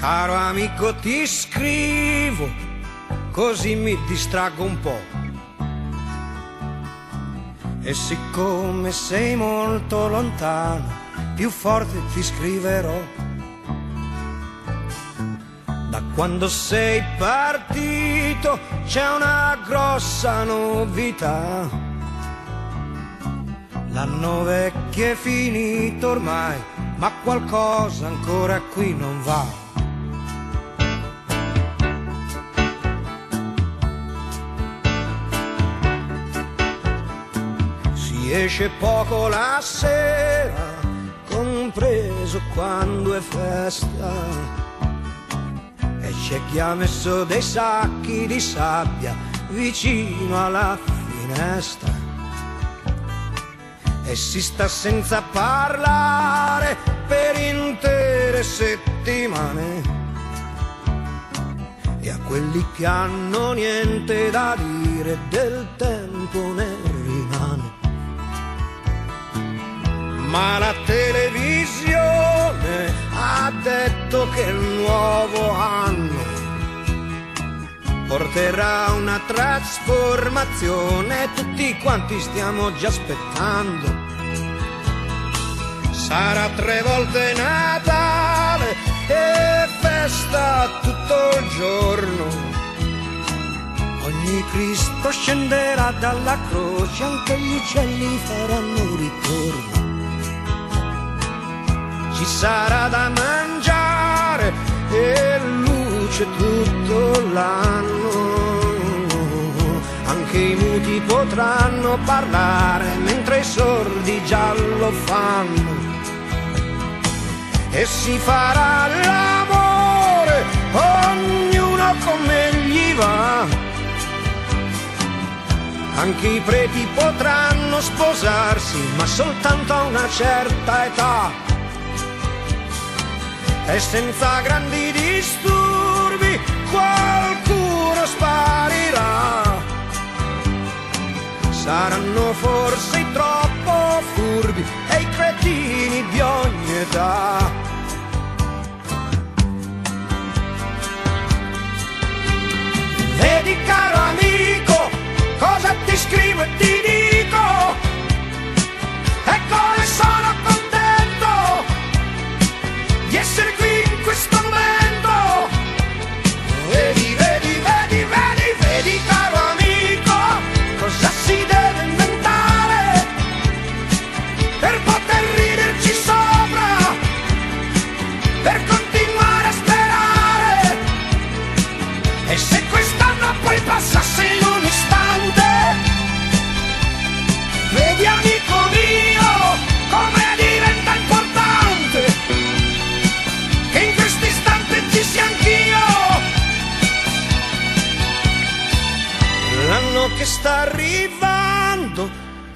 Caro amico, ti scrivo, così mi distraggo un po'. E siccome sei molto lontano, più forte ti scriverò. Da quando sei partito c'è una grossa novità. L'anno vecchio è finito ormai, ma qualcosa ancora qui non va. Si esce poco la sera, compreso quando è festa, e c'è chi ha messo dei sacchi di sabbia vicino alla finestra. E si sta senza parlare per intere settimane. E a quelli che hanno niente da dire del tempo ne rimane. Ma la televisione ha detto che il nuovo anno porterà una trasformazione, tutti quanti stiamo già aspettando. Sarà 3 volte Natale e festa tutto il giorno. Ogni Cristo scenderà dalla croce, anche gli uccelli faranno ritorno. Ci sarà da mangiare e luce tutto l'anno. Anche i muti potranno parlare mentre i sordi già lo fanno. E si farà l'amore, ognuno come gli va. Anche i preti potranno sposarsi, ma soltanto a una certa età. E senza grandi disturbi qualcuno sparirà. Saranno forse i troppo furbi e i cretini di ogni età. Vedi caro amico, cosa ti scrivo e ti dico, e come sono contento di essere qui in questo momento. Vedi, vedi, vedi, vedi, vedi caro amico, cosa si deve inventare per poter riderci sopra, per continuare a sperare. E se quest'anno poi passasse in un istante, vedi amico mio come diventa importante che in questo istante ci sia anch'io. L'anno che sta arrivando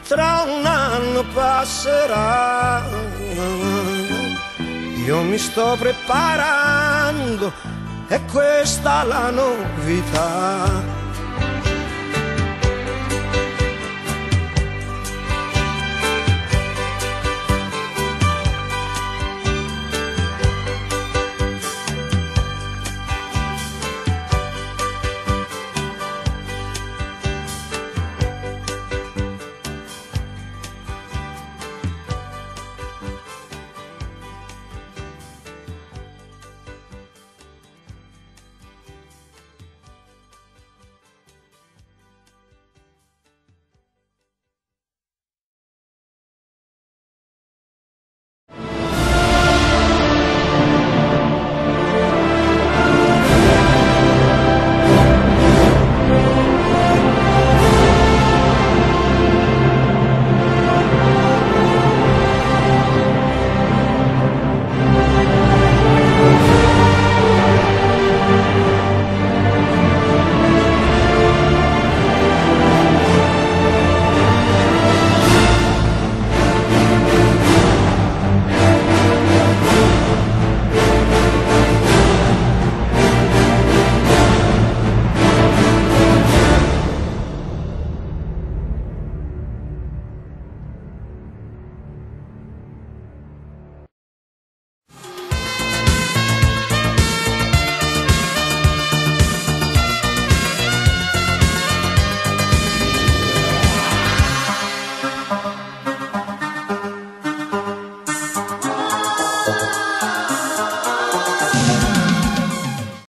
tra un anno passerà. Io mi sto preparando, è questa la novità.